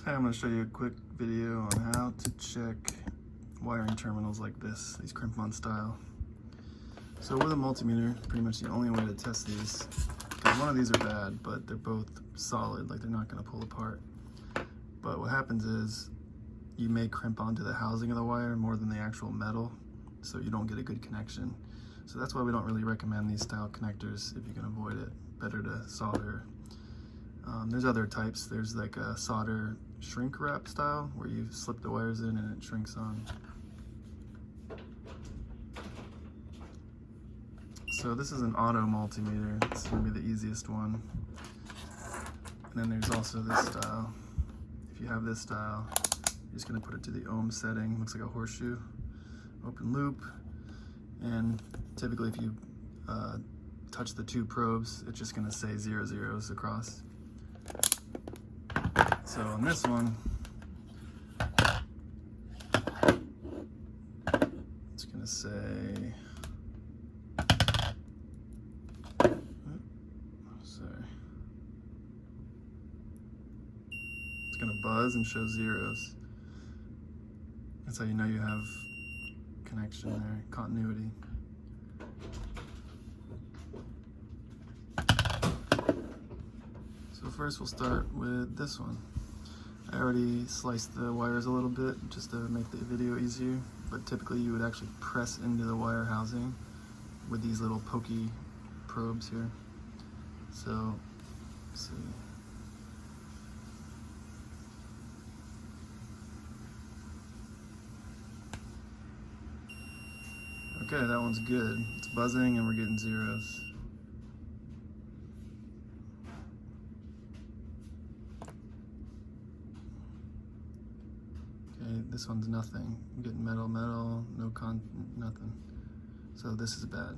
Hey, I'm going to show you a quick video on how to check wiring terminals like this, these crimp on style. So with a multimeter, pretty much the only way to test these, because one of these are bad, but they're both solid, like they're not going to pull apart. But what happens is you may crimp onto the housing of the wire more than the actual metal, so you don't get a good connection. So that's why we don't really recommend these style connectors if you can avoid it. Better to solder. There's other types. There's like a solder shrink wrap style where you slip the wires in and it shrinks on. So this is an auto multimeter. It's going to be the easiest one. And then there's also this style. If you have this style, you're just going to put it to the ohm setting. Looks like a horseshoe. Open loop. And typically if you touch the two probes, it's just going to say 0 zeros across. So on this one, it's going to say, it's going to buzz and show zeros. That's how you know you have connection there, continuity. So first we'll start with this one. I already sliced the wires a little bit just to make the video easier, but typically you would actually press into the wire housing with these little pokey probes here. So, let's see. Okay, that one's good. It's buzzing and we're getting zeros. Okay, this one's nothing. I'm getting metal, no nothing. So this is bad.